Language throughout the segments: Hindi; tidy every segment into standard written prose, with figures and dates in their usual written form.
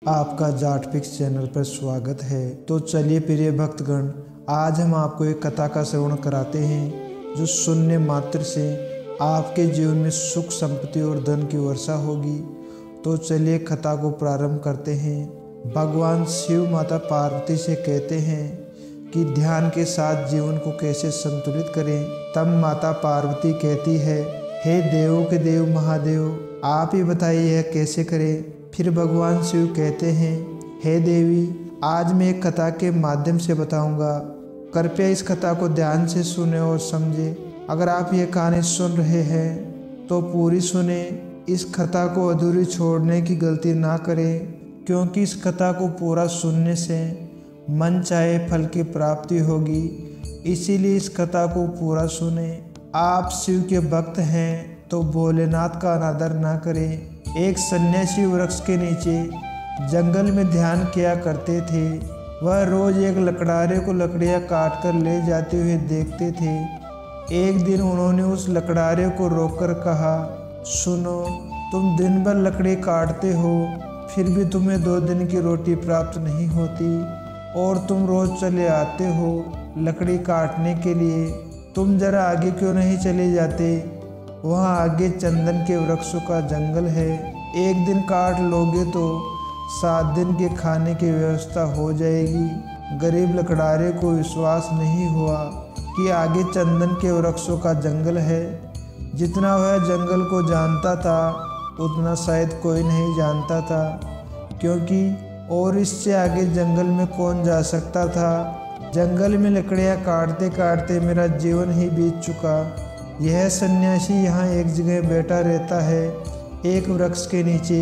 आपका जाट फिक्स चैनल पर स्वागत है। तो चलिए प्रिय भक्तगण, आज हम आपको एक कथा का श्रवण कराते हैं जो सुनने मात्र से आपके जीवन में सुख संपत्ति और धन की वर्षा होगी। तो चलिए कथा को प्रारंभ करते हैं। भगवान शिव माता पार्वती से कहते हैं कि ध्यान के साथ जीवन को कैसे संतुलित करें। तब माता पार्वती कहती है, हे देवों के देव महादेव, आप ही बताइए यह कैसे करें। फिर भगवान शिव कहते हैं, हे देवी, आज मैं एक कथा के माध्यम से बताऊंगा। कृपया इस कथा को ध्यान से सुने और समझे। अगर आप ये कहानी सुन रहे हैं तो पूरी सुने। इस कथा को अधूरी छोड़ने की गलती ना करें, क्योंकि इस कथा को पूरा सुनने से मन चाहे फल की प्राप्ति होगी। इसीलिए इस कथा को पूरा सुने। आप शिव के भक्त हैं तो भोलेनाथ का अनादर ना करें। एक सन्यासी वृक्ष के नीचे जंगल में ध्यान किया करते थे। वह रोज एक लकड़ारे को लकड़ियां काट कर ले जाते हुए देखते थे। एक दिन उन्होंने उस लकड़ारे को रोककर कहा, सुनो, तुम दिन भर लकड़ी काटते हो, फिर भी तुम्हें 2 दिन की रोटी प्राप्त नहीं होती, और तुम रोज चले आते हो लकड़ी काटने के लिए। तुम जरा आगे क्यों नहीं चले जाते? वहाँ आगे चंदन के वृक्षों का जंगल है। एक दिन काट लोगे तो 7 दिन के खाने की व्यवस्था हो जाएगी। गरीब लकड़ारे को विश्वास नहीं हुआ कि आगे चंदन के वृक्षों का जंगल है। जितना वह जंगल को जानता था उतना शायद कोई नहीं जानता था, क्योंकि और इससे आगे जंगल में कौन जा सकता था। जंगल में लकड़ियाँ काटते काटते मेरा जीवन ही बीत चुका। यह सन्यासी यहाँ एक जगह बैठा रहता है, एक वृक्ष के नीचे।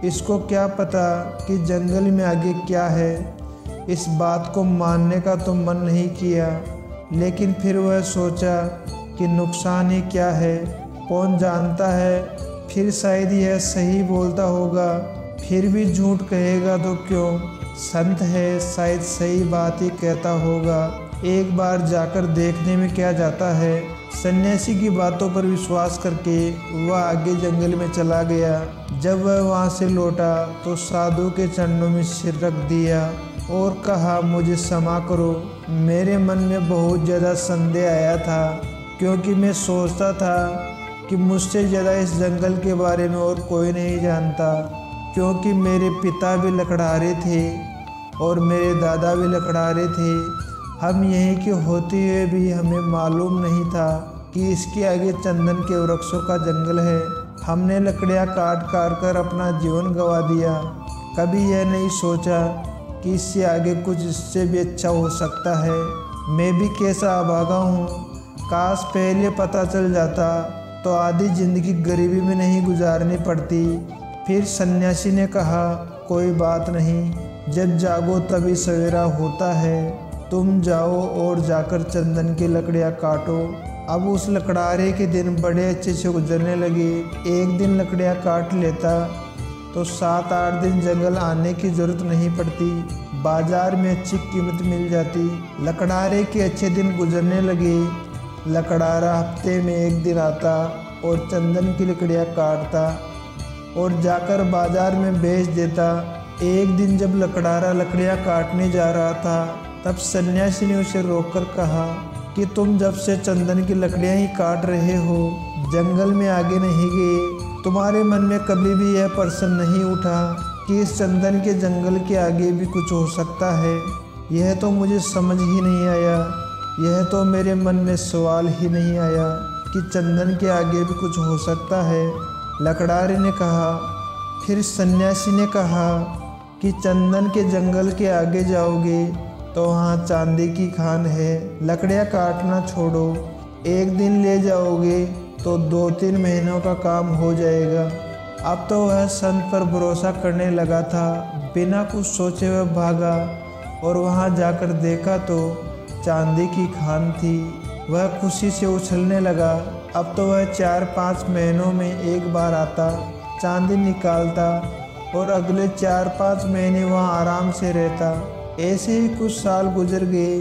इसको क्या पता कि जंगल में आगे क्या है। इस बात को मानने का तो मन नहीं किया, लेकिन फिर वह सोचा कि नुकसान ही क्या है, कौन जानता है, फिर शायद यह सही बोलता होगा। फिर भी झूठ कहेगा तो क्यों, संत है, शायद सही बात ही कहता होगा। एक बार जाकर देखने में क्या जाता है। सन्यासी की बातों पर विश्वास करके वह आगे जंगल में चला गया। जब वह वहां से लौटा तो साधु के चरणों में सिर रख दिया और कहा, मुझे क्षमा करो। मेरे मन में बहुत ज़्यादा संदेह आया था, क्योंकि मैं सोचता था कि मुझसे ज़्यादा इस जंगल के बारे में और कोई नहीं जानता, क्योंकि मेरे पिता भी लकड़हारे थे और मेरे दादा भी लकड़हारे थे। हम यहीं के होते हुए भी हमें मालूम नहीं था कि इसके आगे चंदन के वृक्षों का जंगल है। हमने लकड़ियाँ काट काट कर अपना जीवन गंवा दिया। कभी यह नहीं सोचा कि इससे आगे कुछ इससे भी अच्छा हो सकता है। मैं भी कैसा अभागा हूँ। काश पहले पता चल जाता तो आधी जिंदगी गरीबी में नहीं गुजारनी पड़ती। फिर सन्यासी ने कहा, कोई बात नहीं, जब जागो तभी सवेरा होता है। तुम जाओ और जाकर चंदन की लकड़ियाँ काटो। अब उस लकड़ारे के दिन बड़े अच्छे से गुजरने लगे। एक दिन लकड़ियाँ काट लेता तो 7-8 दिन जंगल आने की ज़रूरत नहीं पड़ती। बाजार में अच्छी कीमत मिल जाती। लकड़ारे के अच्छे दिन गुजरने लगे। लकड़ारा हफ्ते में 1 दिन आता और चंदन की लकड़ियाँ काटता और जाकर बाजार में बेच देता। एक दिन जब लकड़ारा लकड़ियाँ काटने जा रहा था, तब सन्यासी ने उसे रोककर कहा कि तुम जब से चंदन की लकड़ियाँ ही काट रहे हो, जंगल में आगे नहीं गए, तुम्हारे मन में कभी भी यह प्रश्न नहीं उठा कि इस चंदन के जंगल के आगे भी कुछ हो सकता है। यह तो मुझे समझ ही नहीं आया। यह तो मेरे मन में सवाल ही नहीं आया कि चंदन के आगे भी कुछ हो सकता है, लकड़ारे ने कहा। फिर सन्यासी ने कहा कि चंदन के जंगल के आगे जाओगे तो वहाँ चांदी की खान है। लकड़ियाँ काटना छोड़ो, एक दिन ले जाओगे तो 2-3 महीनों का काम हो जाएगा। अब तो वह संत पर भरोसा करने लगा था। बिना कुछ सोचे वह भागा और वहाँ जाकर देखा तो चांदी की खान थी। वह खुशी से उछलने लगा। अब तो वह 4-5 महीनों में एक बार आता, चांदी निकालता और अगले 4-5 महीने वहाँ आराम से रहता। ऐसे ही कुछ साल गुजर गए।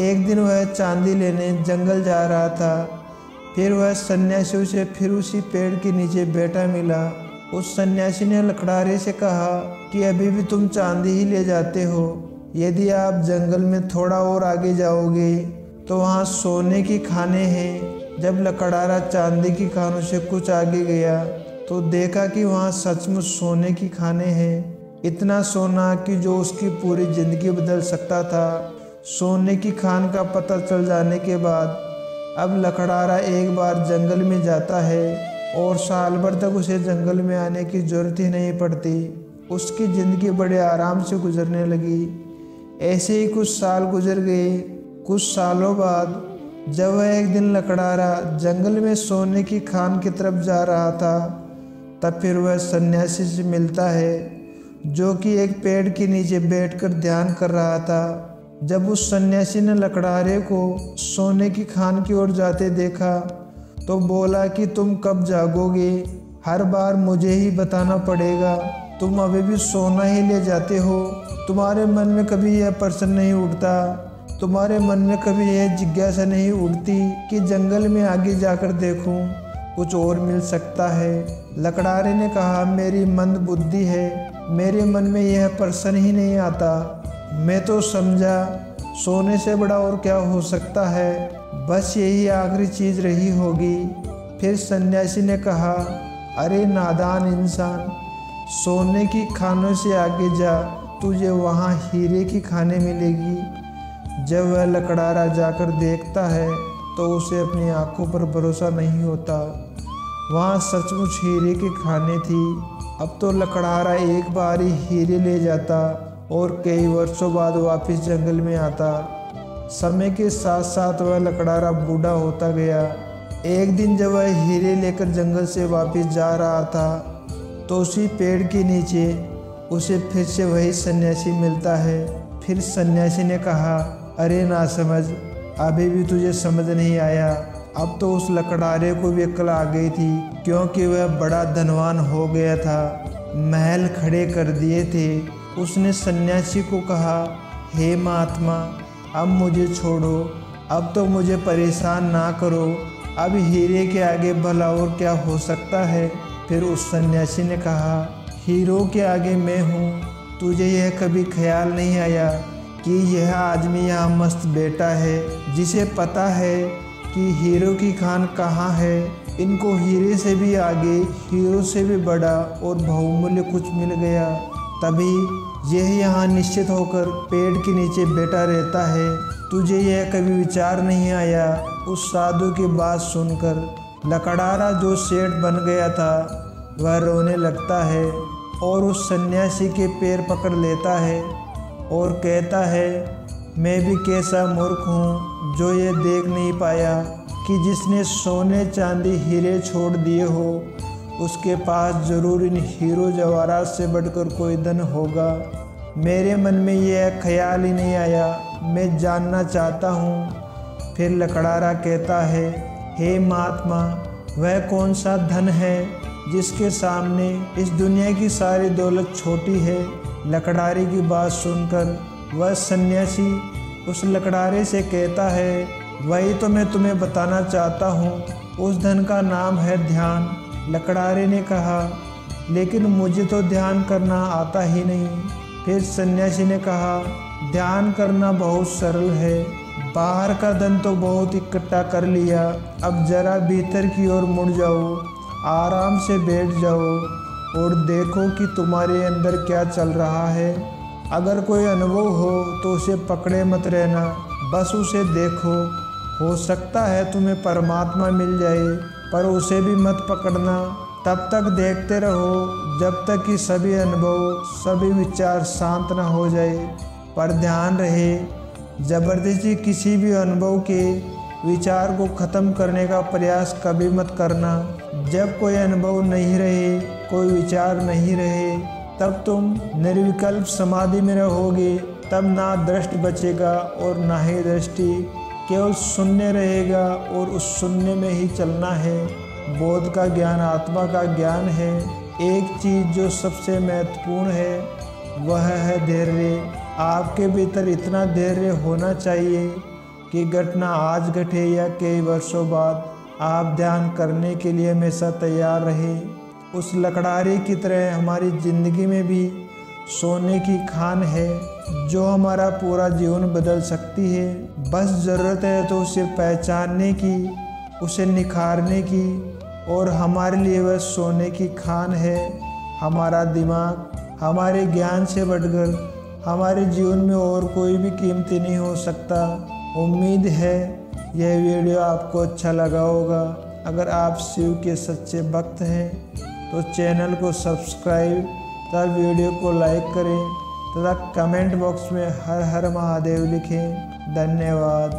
एक दिन वह चांदी लेने जंगल जा रहा था। फिर वह सन्यासी से फिर उसी पेड़ के नीचे बैठा मिला उस सन्यासी ने लकड़ारे से कहा कि अभी भी तुम चांदी ही ले जाते हो। यदि आप जंगल में थोड़ा और आगे जाओगे तो वहाँ सोने की खाने हैं। जब लकड़ारा चांदी की खानों से कुछ आगे गया तो देखा कि वहाँ सचमुच सोने की खाने हैं। इतना सोना कि जो उसकी पूरी जिंदगी बदल सकता था। सोने की खान का पता चल जाने के बाद अब लकड़ारा एक बार जंगल में जाता है और साल भर तक उसे जंगल में आने की जरूरत ही नहीं पड़ती। उसकी ज़िंदगी बड़े आराम से गुजरने लगी। ऐसे ही कुछ साल गुजर गए। कुछ सालों बाद जब वह एक दिन लकड़ारा जंगल में सोने की खान की तरफ जा रहा था, तब फिर वह सन्यासी से मिलता है जो कि एक पेड़ के नीचे बैठकर ध्यान कर रहा था। जब उस सन्यासी ने लकड़ारे को सोने की खान की ओर जाते देखा तो बोला कि तुम कब जागोगे? हर बार मुझे ही बताना पड़ेगा। तुम अभी भी सोना ही ले जाते हो। तुम्हारे मन में कभी यह प्रश्न नहीं उठता, तुम्हारे मन में कभी यह जिज्ञासा नहीं उठती कि जंगल में आगे जाकर देखूं, कुछ और मिल सकता है। लकड़ारे ने कहा, मेरी मंद बुद्धि है, मेरे मन में यह प्रश्न ही नहीं आता। मैं तो समझा सोने से बड़ा और क्या हो सकता है, बस यही आखिरी चीज़ रही होगी। फिर सन्यासी ने कहा, अरे नादान इंसान, सोने की खानों से आगे जा, तुझे वहाँ हीरे की खाने मिलेगी। जब वह लकड़ारा जाकर देखता है तो उसे अपनी आंखों पर भरोसा नहीं होता। वहाँ सचमुच हीरे की खाने थी। अब तो लकड़ारा एक बार ही हीरे ले जाता और कई वर्षों बाद वापस जंगल में आता। समय के साथ साथ वह लकड़ारा बूढ़ा होता गया। एक दिन जब वह हीरे लेकर जंगल से वापस जा रहा था तो उसी पेड़ के नीचे उसे फिर से वही सन्यासी मिलता है। फिर सन्यासी ने कहा, अरे नासमझ, अभी भी तुझे समझ नहीं आया। अब तो उस लकड़ारे को भी अक्ल आ गई थी, क्योंकि वह बड़ा धनवान हो गया था, महल खड़े कर दिए थे। उसने सन्यासी को कहा, हे महात्मा, अब मुझे छोड़ो, अब तो मुझे परेशान ना करो। अब हीरे के आगे भला और क्या हो सकता है। फिर उस सन्यासी ने कहा, हीरो के आगे मैं हूँ। तुझे यह कभी ख्याल नहीं आया कि यह आदमी यहाँ मस्त बैठा है, जिसे पता है कि हीरो की खान कहाँ है। इनको हीरे से भी आगे, हीरो से भी बड़ा और बहुमूल्य कुछ मिल गया, तभी यह यहाँ निश्चित होकर पेड़ के नीचे बैठा रहता है। तुझे यह कभी विचार नहीं आया। उस साधु की बात सुनकर लकड़ारा जो सेठ बन गया था वह रोने लगता है और उस सन्यासी के पैर पकड़ लेता है और कहता है, मैं भी कैसा मूर्ख हूँ जो ये देख नहीं पाया कि जिसने सोने चांदी हीरे छोड़ दिए हो उसके पास ज़रूर इन हीरो जवाहरात से बढ़कर कोई धन होगा। मेरे मन में यह ख्याल ही नहीं आया। मैं जानना चाहता हूँ। फिर लकड़ारा कहता है, हे महात्मा, वह कौन सा धन है जिसके सामने इस दुनिया की सारी दौलत छोटी है। लकड़ारे की बात सुनकर वह सन्यासी उस लकड़ारे से कहता है, वही तो मैं तुम्हें बताना चाहता हूँ। उस धन का नाम है ध्यान। लकड़ारे ने कहा, लेकिन मुझे तो ध्यान करना आता ही नहीं। फिर सन्यासी ने कहा, ध्यान करना बहुत सरल है। बाहर का धन तो बहुत इकट्ठा कर लिया, अब जरा भीतर की ओर मुड़ जाओ, आराम से बैठ जाओ और देखो कि तुम्हारे अंदर क्या चल रहा है। अगर कोई अनुभव हो तो उसे पकड़े मत रहना, बस उसे देखो। हो सकता है तुम्हें परमात्मा मिल जाए, पर उसे भी मत पकड़ना। तब तक देखते रहो जब तक कि सभी अनुभव, सभी विचार शांत न हो जाए। पर ध्यान रहे, जबरदस्ती किसी भी अनुभव के विचार को ख़त्म करने का प्रयास कभी मत करना। जब कोई अनुभव नहीं रहे, कोई विचार नहीं रहे, तब तुम निर्विकल्प समाधि में रहोगे। तब ना दृष्टि बचेगा और ना ही दृष्टि, केवल शून्य रहेगा और उस शून्य में ही चलना है। बोध का ज्ञान आत्मा का ज्ञान है। एक चीज़ जो सबसे महत्वपूर्ण है वह है धैर्य। आपके भीतर इतना धैर्य होना चाहिए कि घटना आज घटे या कई वर्षों बाद, आप ध्यान करने के लिए हमेशा तैयार रहे। उस लकड़हारे की तरह हमारी ज़िंदगी में भी सोने की खान है जो हमारा पूरा जीवन बदल सकती है। बस ज़रूरत है तो उसे पहचानने की, उसे निखारने की, और हमारे लिए वह सोने की खान है। हमारा दिमाग हमारे ज्ञान से बढ़कर हमारे जीवन में और कोई भी कीमती नहीं हो सकता। उम्मीद है यह वीडियो आपको अच्छा लगा होगा। अगर आप शिव के सच्चे भक्त हैं तो चैनल को सब्सक्राइब तथा वीडियो को लाइक करें तथा कमेंट बॉक्स में हर हर महादेव लिखें। धन्यवाद।